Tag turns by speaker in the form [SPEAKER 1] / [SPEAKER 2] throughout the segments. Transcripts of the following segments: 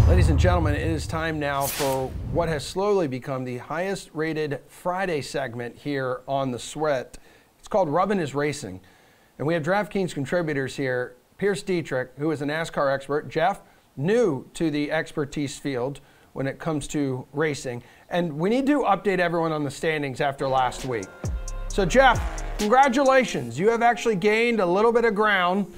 [SPEAKER 1] Ladies and gentlemen, it is time now for what has slowly become the highest rated Friday segment here on The Sweat. It's called Rubbin is Racing. And we have DraftKings contributors here, Pearce Dietrich, who is a NASCAR expert, Geoff, new to the expertise field when it comes to racing. And we need to update everyone on the standings after last week. So Geoff, congratulations. You have actually gained a little bit of ground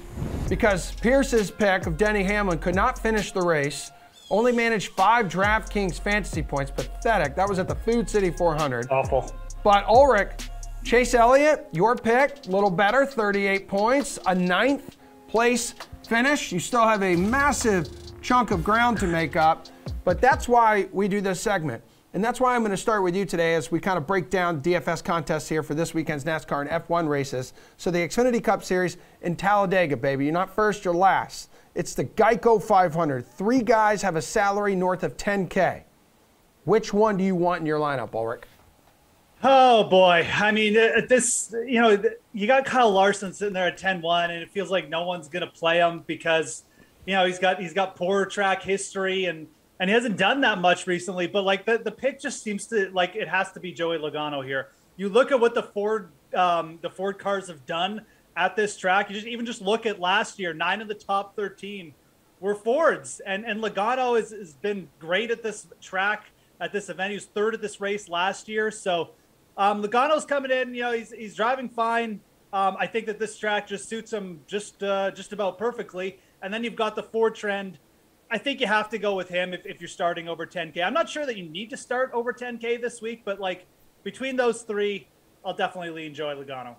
[SPEAKER 1] because Pearce's pick of Denny Hamlin could not finish the race. Only managed 5 DraftKings fantasy points. Pathetic. That was at the Food City 400.
[SPEAKER 2] Awful.
[SPEAKER 1] But Ulrich, Chase Elliott, your pick, a little better, 38 points, a 9th place finish. You still have a massive chunk of ground to make up, but that's why we do this segment. And that's why I'm going to start with you today as we kind of break down DFS contests here for this weekend's NASCAR and F1 races. So the Xfinity Cup Series in Talladega, baby. You're not first, you're last. It's the Geico 500. 3 guys have a salary north of $10K. Which one do you want in your lineup, Ulrich?
[SPEAKER 2] Oh boy. I mean, you got Kyle Larson sitting there at 10-1, and it feels like no one's going to play him because, he's got poor track history and he hasn't done that much recently. But like the pick just seems to like it has to be Joey Logano here. You look at what the Ford cars have done at this track. You even just look at last year, 9 of the top 13 were Fords, and Logano has been great at this track, at this event. He was 3rd at this race last year. So Logano's coming in, he's driving fine. I think that this track just suits him just about perfectly. And then you've got the Ford trend. I think you have to go with him if you're starting over 10K. I'm not sure that you need to start over 10K this week, but like between those 3, I'll definitely lean Joey Logano.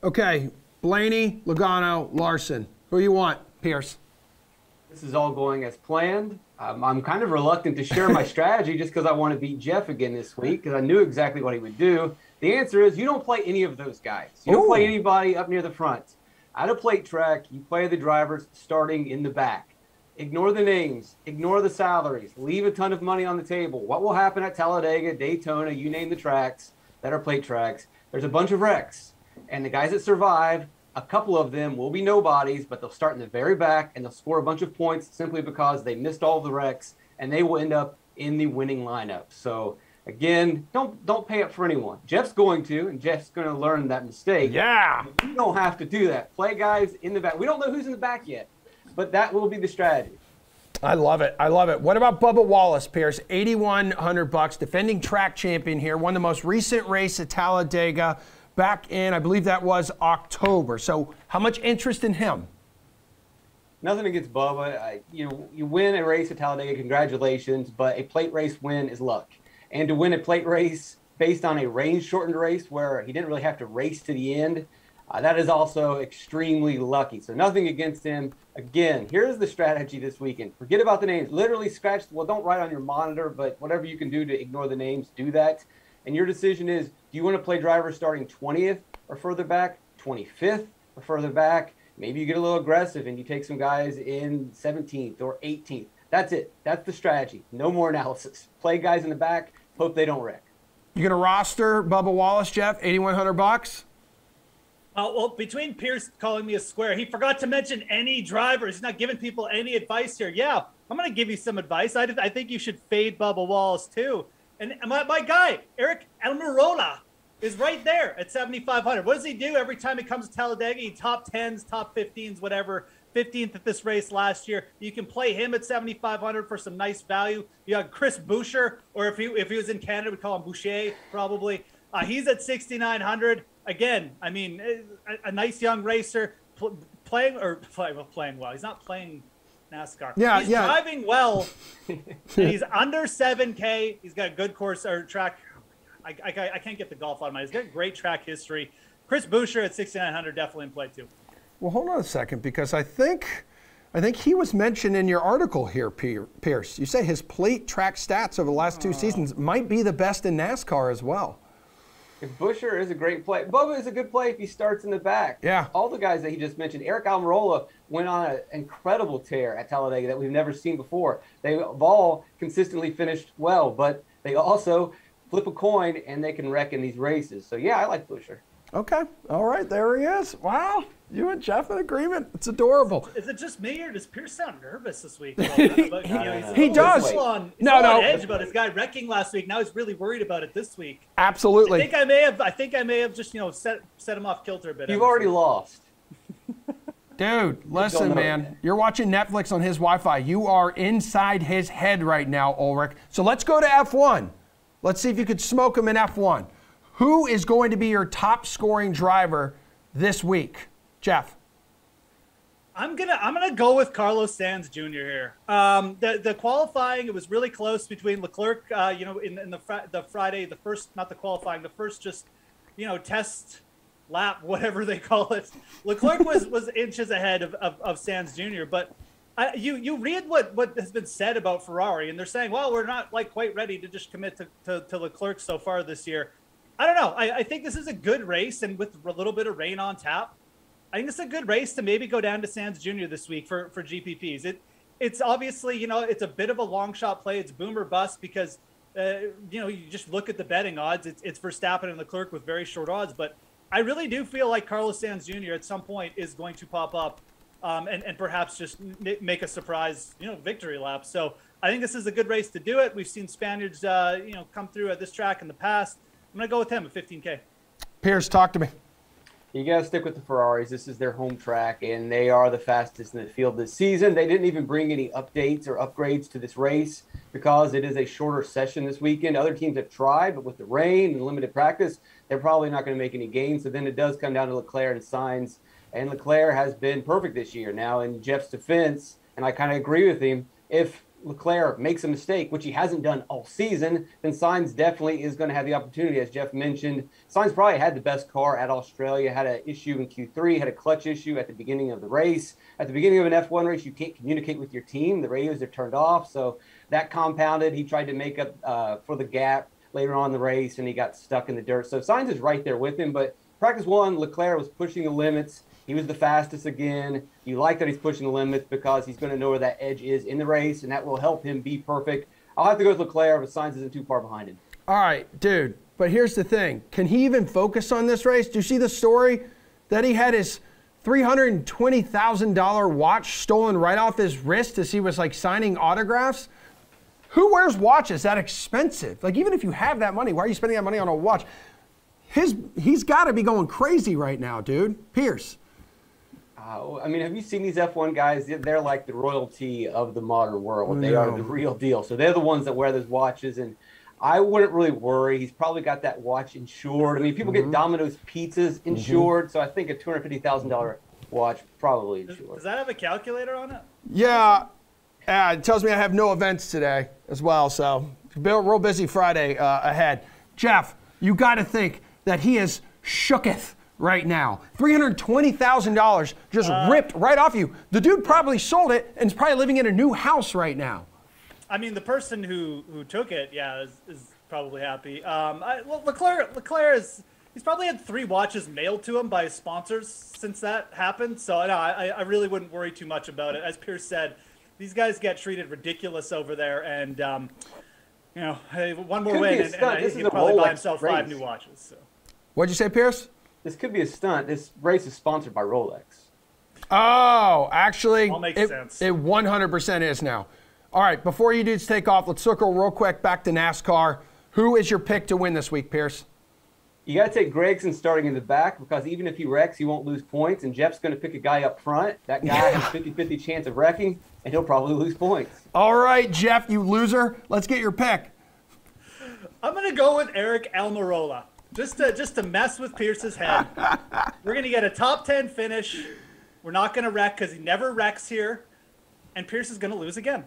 [SPEAKER 1] Okay, Blaney, Logano, Larson. Who you want, Pearce?
[SPEAKER 3] This is all going as planned. I'm kind of reluctant to share my strategy just because I want to beat Geoff again this week because I knew exactly what he would do. The answer is you don't play any of those guys. You don't play anybody up near the front. At a plate track, you play the drivers starting in the back. Ignore the names. Ignore the salaries. Leave a ton of money on the table. What will happen at Talladega, Daytona, you name the tracks that are plate tracks, there's a bunch of wrecks. And the guys that survive, a couple of them will be nobodies, but they'll start in the very back and they'll score a bunch of points simply because they missed all of the wrecks and they will end up in the winning lineup. So again, don't pay up for anyone. Geoff's going to, and Geoff's going to learn that mistake.
[SPEAKER 1] Yeah.
[SPEAKER 3] You don't have to do that. Play guys in the back. We don't know who's in the back yet, but that will be the strategy.
[SPEAKER 1] I love it. I love it. What about Bubba Wallace, Pearce? $8,100, defending track champion here, won the most recent race at Talladega back in, I believe that was October. So how much interest in him?
[SPEAKER 3] Nothing against Bubba. You win a race at Talladega, congratulations, but a plate race win is luck. And to win a plate race based on a range-shortened race where he didn't really have to race to the end, that is also extremely lucky. So nothing against him. Again, here's the strategy this weekend. Forget about the names. Literally scratch, well, don't write on your monitor, but whatever you can do to ignore the names, do that. And your decision is, do you want to play drivers starting 20th or further back, 25th or further back? Maybe you get a little aggressive and you take some guys in 17th or 18th. That's it. That's the strategy. No more analysis. Play guys in the back, hope they don't wreck.
[SPEAKER 1] You going to roster Bubba Wallace, Geoff, $8,100?
[SPEAKER 2] Well, between Pearce calling me a square, he forgot to mention any drivers. He's not giving people any advice here. Yeah, I'm going to give you some advice. I think you should fade Bubba Wallace too. And my guy, Eric Almirola, is right there at 7,500. What does he do every time he comes to Talladega? He top 10s, top 15s, whatever. 15th at this race last year. You can play him at 7,500 for some nice value. You have Chris Boucher, or if he was in Canada, we'd call him Boucher probably. He's at 6,900. Again, I mean, a nice young racer playing well. He's not playing NASCAR.
[SPEAKER 1] Yeah,
[SPEAKER 2] he's driving well. And he's under 7K. He's got a good course or track. I can't get the golf out of my head. He's got great track history. Chris Boucher at 6,900 definitely in play too.
[SPEAKER 1] Well, hold on a second, because I think he was mentioned in your article here, Pearce. You say his plate track stats over the last 2 seasons might be the best in NASCAR as well.
[SPEAKER 3] If Boucher is a great play, Bubba is a good play if he starts in the back.
[SPEAKER 1] Yeah.
[SPEAKER 3] All the guys that he just mentioned, Eric Almirola went on an incredible tear at Talladega that we've never seen before. They've all consistently finished well, but they also flip a coin and they can wreck in these races. So, yeah, I like Boucher.
[SPEAKER 1] Okay. All right. There he is. Wow. You and Geoff in agreement? It's adorable.
[SPEAKER 2] Is it just me, or does Pearce sound nervous this week?
[SPEAKER 1] He does.
[SPEAKER 2] He's on edge about his guy wrecking last week. Now he's really worried about it this week.
[SPEAKER 1] Absolutely.
[SPEAKER 2] I think I may have just set him off kilter a bit.
[SPEAKER 3] You've already lost.
[SPEAKER 1] Dude, listen, man. You're watching Netflix on his Wi-Fi. You are inside his head right now, Ulrich. So let's go to F1. Let's see if you could smoke him in F1. Who is going to be your top scoring driver this week? Geoff.
[SPEAKER 2] I'm gonna go with Carlos Sainz Jr. here. The qualifying, it was really close between Leclerc. In the Friday, the first, not the qualifying, the first just test lap, whatever they call it. Leclerc was inches ahead of Sainz Jr. But you read what has been said about Ferrari, and they're saying, well, we're not quite ready to just commit to Leclerc so far this year. I don't know. I think this is a good race, and with a little bit of rain on tap, I think it's a good race to maybe go down to Sainz Jr. this week for GPPs. It's obviously, it's a bit of a long shot play. It's boom or bust because, you just look at the betting odds. It's Verstappen and Leclerc with very short odds. But I really do feel like Carlos Sainz Jr. at some point is going to pop up and perhaps just make a surprise, victory lap. So I think this is a good race to do it. We've seen Spaniards, come through at this track in the past. I'm going to go with him at 15K.
[SPEAKER 1] Pearce, talk to me.
[SPEAKER 3] You got to stick with the Ferraris. This is their home track, and they are the fastest in the field this season. They didn't even bring any updates or upgrades to this race because it is a shorter session this weekend. Other teams have tried, but with the rain and limited practice, they're probably not going to make any gains. So then it does come down to Leclerc and Sainz, and Leclerc has been perfect this year. Now, in Geoff's defense, and I kind of agree with him, if Leclerc makes a mistake, which he hasn't done all season, then Sainz definitely is going to have the opportunity. As Geoff mentioned, Sainz probably had the best car at Australia, had an issue in Q3, had a clutch issue at the beginning of the race. At the beginning of an F1 race, you can't communicate with your team. The radios are turned off, so that compounded. He tried to make up for the gap later on in the race, and he got stuck in the dirt. So Sainz is right there with him, but practice one, Leclerc was pushing the limits. He was the fastest again. You like that he's pushing the limits because he's going to know where that edge is in the race, and that will help him be perfect. I'll have to go with Leclerc, but Sainz isn't too far behind him.
[SPEAKER 1] All right, dude. But here's the thing. Can he even focus on this race? Do you see the story that he had his $320,000 watch stolen right off his wrist as he was signing autographs? Who wears watches that expensive? Even if you have that money, why are you spending that money on a watch? He's got to be going crazy right now, dude. Pearce.
[SPEAKER 3] Have you seen these F1 guys? They're like the royalty of the modern world. They are the real deal. So they're the ones that wear those watches, and I wouldn't really worry. He's probably got that watch insured. People get Domino's pizzas insured, so I think a $250,000 watch probably insured.
[SPEAKER 2] Does that have a calculator on it?
[SPEAKER 1] Yeah. It tells me I have no events today as well, so real busy Friday ahead. Geoff, you got to think that he is shooketh right now. $320,000 just ripped right off you. The dude probably sold it and is probably living in a new house right now.
[SPEAKER 2] The person who took it, is probably happy. Leclerc he's probably had 3 watches mailed to him by his sponsors since that happened. So I really wouldn't worry too much about it. As Pearce said, these guys get treated ridiculous over there, and one more win, and he'll probably buy himself 5 new watches. So.
[SPEAKER 1] What'd you say, Pearce?
[SPEAKER 3] This could be a stunt. This race is sponsored by Rolex.
[SPEAKER 1] Oh, actually,
[SPEAKER 2] all makes sense.
[SPEAKER 1] It 100% is now. All right, before you dudes take off, let's circle real quick back to NASCAR. Who is your pick to win this week, Pearce?
[SPEAKER 3] You got to take Gragson starting in the back because even if he wrecks, he won't lose points. And Geoff's going to pick a guy up front. That guy has a 50-50 chance of wrecking, and he'll probably lose points.
[SPEAKER 1] All right, Geoff, you loser. Let's get your pick.
[SPEAKER 2] I'm going to go with Eric Almirola. Just to mess with Pearce's head. We're going to get a top 10 finish. We're not going to wreck because he never wrecks here. And Pearce is going to lose again.